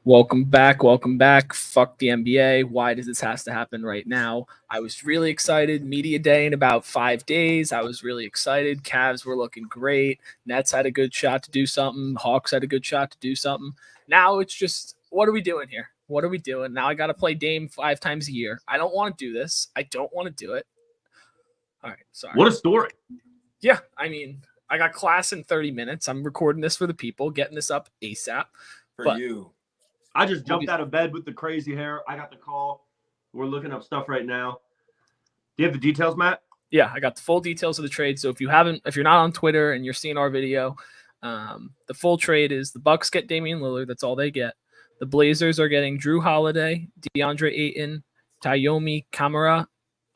Welcome back. Welcome back. Fuck the NBA. Why does this has to happen right now? I was really excited. Media day in about 5 days. I was really excited. Cavs were looking great. Nets had a good shot to do something. Hawks had a good shot to do something. Now it's just, what are we doing here? What are we doing? Now I got to play Dame 5 times a year. I don't want to do this. I don't want to do it. All right. Sorry. What a story. Yeah. I mean, I got class in 30 minutes. I'm recording this for the people, getting this up ASAP. For you. I just jumped out of bed with the crazy hair. I got the call. We're looking up stuff right now. Do you have the details, Matt? Yeah, I got the full details of the trade. So if you're not on Twitter and you're seeing our video, the full trade is the Bucks get Damian Lillard. That's all they get. The Blazers are getting Drew Holiday, DeAndre Ayton, Tayomi Kamara,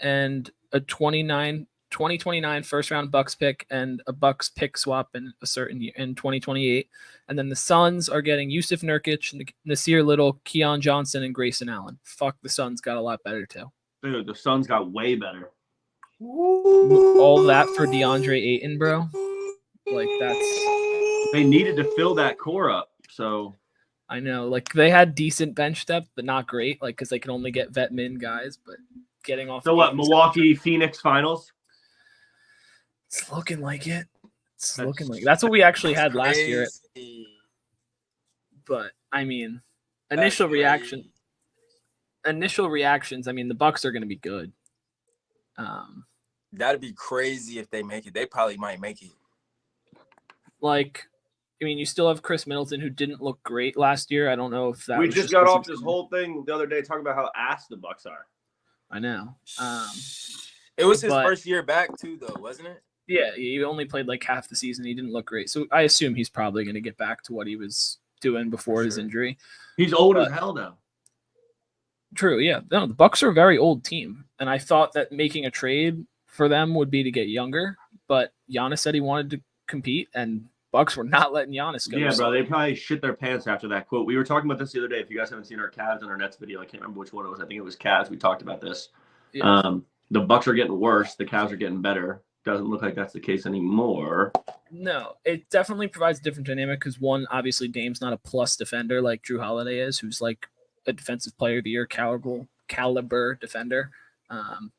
and a 2029 first round Bucks pick and a Bucks pick swap in a certain year in 2028. And then the Suns are getting Yusuf Nurkic, Nasir Little, Keon Johnson, and Grayson Allen. Fuck, the Suns got a lot better too. Dude, the Suns got way better. All that for DeAndre Ayton, bro. Like, they needed to fill that core up. So I know, like, they had decent bench depth, but not great, like, because they can only get vet min guys. But getting off. So what? Milwaukee Phoenix finals. It's looking like it. That's what we actually had last year. But I mean, initial reactions. I mean, the Bucks are going to be good. That'd be crazy if they make it. They probably might make it. Like, I mean, you still have Chris Middleton, who didn't look great last year. I don't know if that. We just got off this whole thing the other day talking about how ass the Bucks are. I know. It was his first year back too, though, wasn't it? Yeah, he only played like half the season. He didn't look great. So I assume he's probably going to get back to what he was doing before his injury. He's old as hell now. True, yeah. No, the Bucks are a very old team. And I thought that making a trade for them would be to get younger. But Giannis said he wanted to compete, and Bucks were not letting Giannis go. Yeah, bro. They probably shit their pants after that quote. We were talking about this the other day. If you guys haven't seen our Cavs and our Nets video, I can't remember which one it was. I think it was Cavs. We talked about this. Yeah. The Bucks are getting worse. The Cavs are getting better. Doesn't look like that's the case anymore. No, it definitely provides a different dynamic because, one, obviously Dame's not a plus defender like Drew Holiday is, who's like a defensive player of the year caliber defender.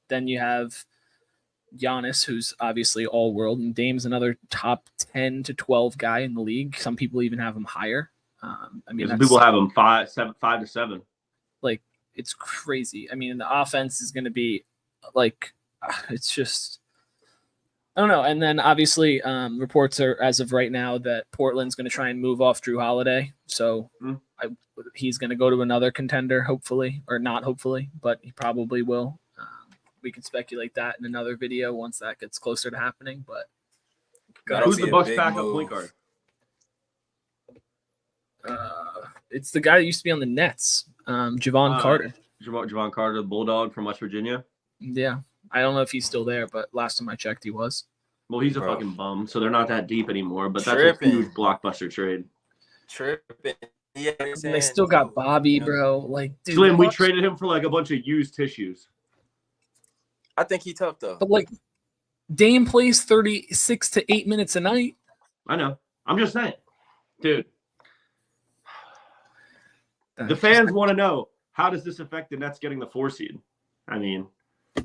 Then you have Giannis, who's obviously all world, and Dame's another top 10 to 12 guy in the league. Some people even have him higher. I mean, some people have him 5 to 7. Like, it's crazy. I mean, the offense is going to be like, it's just, I don't know. And then obviously reports are as of right now that Portland's going to try and move off Drew Holiday. So he's going to go to another contender, hopefully, or not hopefully, but he probably will. We can speculate that in another video once that gets closer to happening. But who's the Bucks backup point guard? It's the guy that used to be on the Nets, Javon Carter. Javon Carter, the Bulldog from West Virginia. Yeah. I don't know if he's still there, but last time I checked, he was. Well, he's a fucking bum, so they're not that deep anymore. But that's a huge blockbuster trade. Tripping. Yeah, they still got Bobby, bro. Like, dude, Slim, we traded him for like a bunch of used tissues. I think he's tough though. But like, Dame plays 36 to 8 minutes a night. I know. I'm just saying, dude. The fans want to know, how does this affect the Nets getting the 4 seed? I mean,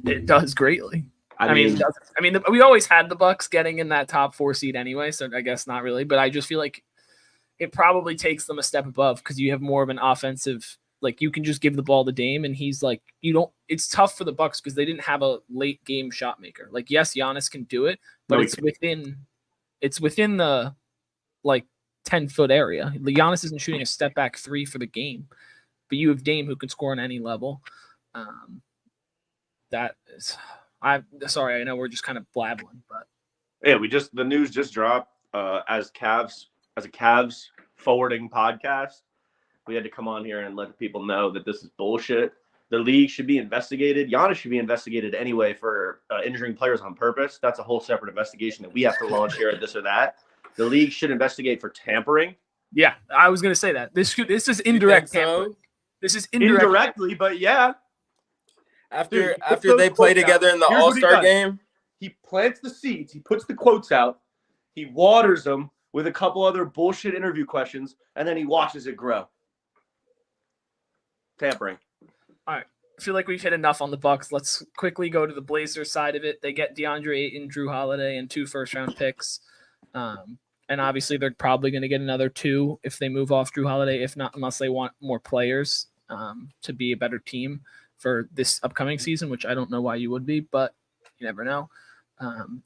it does greatly. I mean, we always had the Bucks getting in that top 4 seed anyway, so I guess not really. But I just feel like it probably takes them a step above because you have more of an offensive. Like, you can just give the ball to Dame, and he's like, you don't. It's tough for the Bucks because they didn't have a late game shot maker. Like, yes, Giannis can do it, but it's within the like 10-foot area. Giannis isn't shooting a step back 3 for the game, but you have Dame who can score on any level. That is, I'm sorry, I know we're just kind of blabbling, but yeah, the news just dropped. As a Cavs forwarding podcast, we had to come on here and let the people know that this is bullshit. The league should be investigated. Giannis should be investigated anyway for injuring players on purpose. That's a whole separate investigation that we have to launch here at this or that. The league should investigate for tampering. Yeah, I was going to say that. This is indirect tampering. So? This is indirectly, but yeah. After they play together in the All-Star game, he plants the seeds. He puts the quotes out. He waters them with a couple other bullshit interview questions, and then he watches it grow. tampering. All right. I feel like we've hit enough on the Bucks. Let's quickly go to the Blazers side of it. They get DeAndre Ayton, Drew Holiday, and 2 first-round picks. And obviously, they're probably going to get another 2 if they move off Drew Holiday, if not, unless they want more players to be a better team for this upcoming season, which I don't know why you would be, but you never know.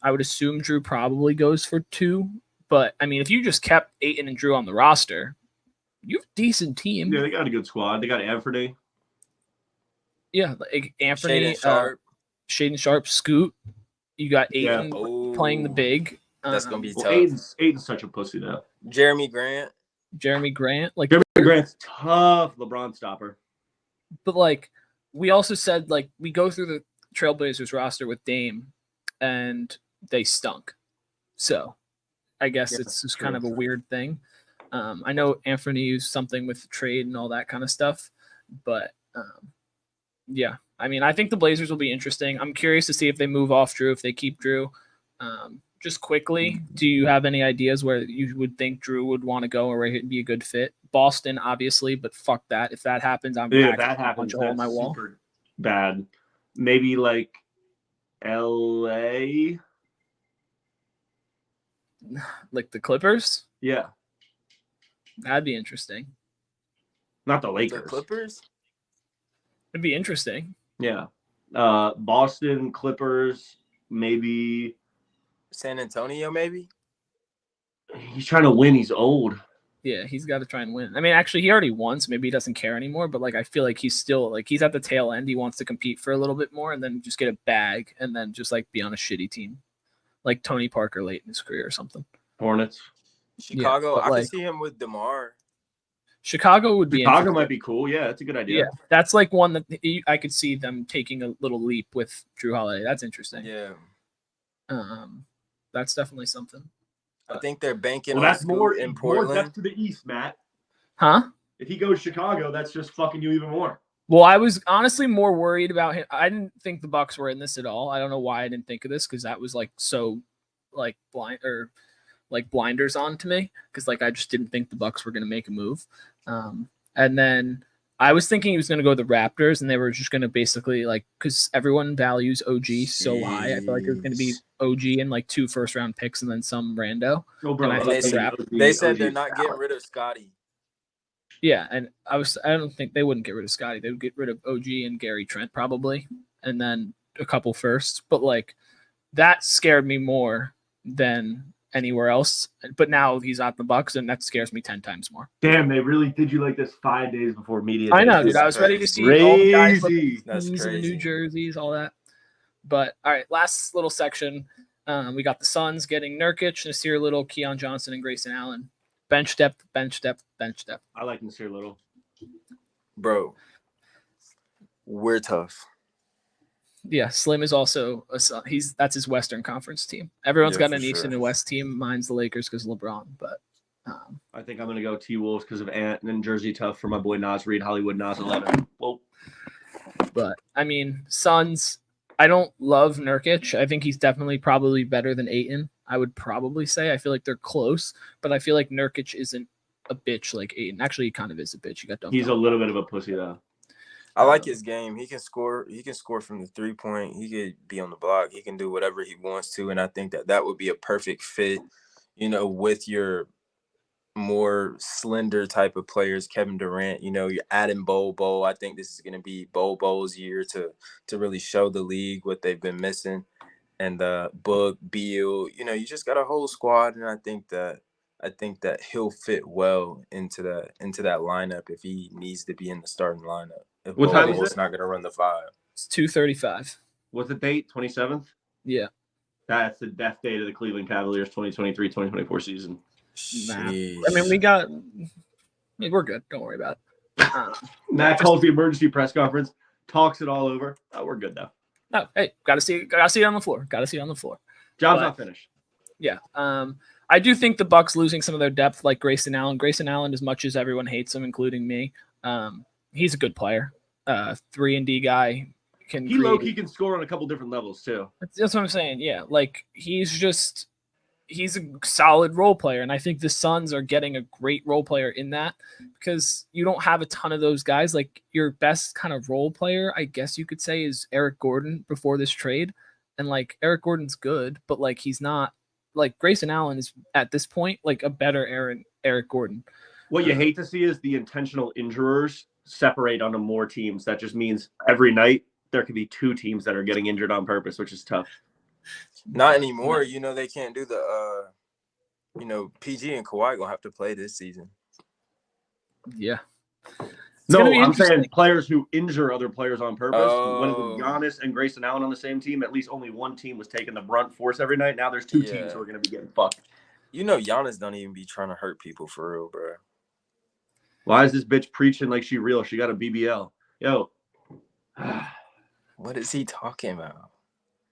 I would assume Drew probably goes for 2. But, I mean, if you just kept Ayton and Drew on the roster, you have a decent team. Yeah, they got a good squad. They got Anthony. Yeah, like Anthony, Shaden Sharp, Scoot. You got Ayton playing the big. That's gonna be tough. Aiden's such a pussy though. Jeremy Grant, like Jeremy Grant's tough LeBron stopper. But like we also said, like we go through the Trailblazers roster with Dame, and they stunk. So I guess it's just kind of a weird thing. I know Anthony used something with the trade and all that kind of stuff, but. Yeah, I mean, I think the Blazers will be interesting. I'm curious to see if they move off Drew, if they keep Drew. Just quickly, do you have any ideas where you would think Drew would want to go or where he'd be a good fit? Boston, obviously, but fuck that. If that happens, I'm if that happens, a hole in my wall. Super bad. Maybe like LA, like the Clippers. Yeah, that'd be interesting. Not the Lakers. The Clippers. It'd be interesting. Yeah. Boston, Clippers, maybe. San Antonio, maybe? He's trying to win. He's old. Yeah, he's got to try and win. I mean, actually, he already won, so maybe he doesn't care anymore. But, like, I feel like he's still, like, he's at the tail end. He wants to compete for a little bit more and then just get a bag and then just, like, be on a shitty team. Like Tony Parker late in his career or something. Hornets. Chicago, yeah, I could see him with DeMar. Chicago would be. Chicago might be cool. Yeah, that's a good idea. Yeah, that's like one that I could see them taking a little leap with Drew Holiday. That's interesting. Yeah. That's definitely something. I think they're banking on that's more in Portland. More depth to the east, Matt. Huh? If he goes Chicago, that's just fucking you even more. Well, I was honestly more worried about him. I didn't think the Bucks were in this at all. I don't know why I didn't think of this because that was like so like blind or like blinders on to me because like I just didn't think the Bucks were going to make a move. And then I was thinking he was going to go to the Raptors and they were just going to basically like because everyone values OG so high. I feel like it was going to be OG and like 2 first-round picks and then some rando. No, bro. And they said they're not getting rid of Scotty. Yeah, and I don't think they wouldn't get rid of Scotty. They would get rid of OG and Gary Trent probably, and then a couple firsts. But like that scared me more than anywhere else. But now he's at the Bucks, and that scares me 10 times more. Damn, they really did you like this 5 days before media. I know, dude. I was ready to see all the guys with the New Jerseys, all that. But all right, last little section. We got the Suns getting Nurkic, Nasir Little, Keon Johnson, and Grayson Allen. Bench depth. I like Nasir Little. Bro, we're tough. Yeah, Slim is also that's his Western Conference team. Everyone's got an East and a West team. Mine's the Lakers because LeBron, but I think I'm gonna go T-Wolves because of Ant and then Jersey Tough for my boy Nas Reed, Hollywood Nas 11. Whoa. But I mean, Suns. I don't love Nurkic. I think he's definitely probably better than Ayton. I would probably say. I feel like they're close, but I feel like Nurkic isn't a bitch like Ayton. Actually, he kind of is a bitch. You got dumped. He's a little bit of a pussy though. I like his game. He can score. He can score from the 3-point. He could be on the block. He can do whatever he wants to, and I think that would be a perfect fit, with your more slender type of players, Kevin Durant. You're adding Bobo. I think this is going to be Bobo's year to really show the league what they've been missing. And Book, Beal, you just got a whole squad, and I think that he'll fit well into that lineup if he needs to be in the starting lineup. If what time is it? Not going to run the 5. It's 2:35. What's the date? 27th? Yeah. That's the death date of the Cleveland Cavaliers 2023-2024 season. Nah. I mean, we're good. Don't worry about it. Matt calls the emergency press conference, talks it all over. Oh, we're good though. No, hey, gotta see it on the floor. Job's not finished. Yeah. I do think the Bucks losing some of their depth, like Grayson Allen. Grayson Allen, as much as everyone hates him, including me, he's a good player. 3-and-D guy. He can score on a couple different levels too. That's what I'm saying. Yeah, like he he's a solid role player. And I think the Suns are getting a great role player in that because you don't have a ton of those guys. Like your best kind of role player, I guess you could say, is Eric Gordon before this trade. And like Eric Gordon's good, but like he's not like Grayson Allen is at this point like a better Eric Gordon. What you hate to see is the intentional injurers separate onto more teams. That just means every night there could be 2 teams that are getting injured on purpose, which is tough. Not anymore. They can't do the PG and Kawhi gonna have to play this season. Yeah. No, I'm saying players who injure other players on purpose. When with Giannis and Grayson Allen on the same team, at least only one team was taking the brunt force every night. Now there's 2 teams who are going to be getting fucked. Giannis don't even be trying to hurt people for real, bro. Why is this bitch preaching like she real? She got a BBL. Yo. What is he talking about?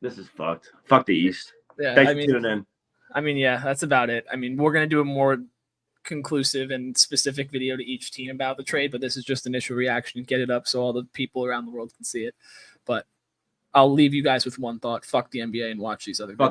This is fucked. Fuck the East. Yeah, Thanks for tuning in. I mean, yeah, that's about it. I mean, we're going to do a more conclusive and specific video to each team about the trade, but this is just initial reaction. Get it up so all the people around the world can see it. But I'll leave you guys with one thought. Fuck the NBA and watch these other videos.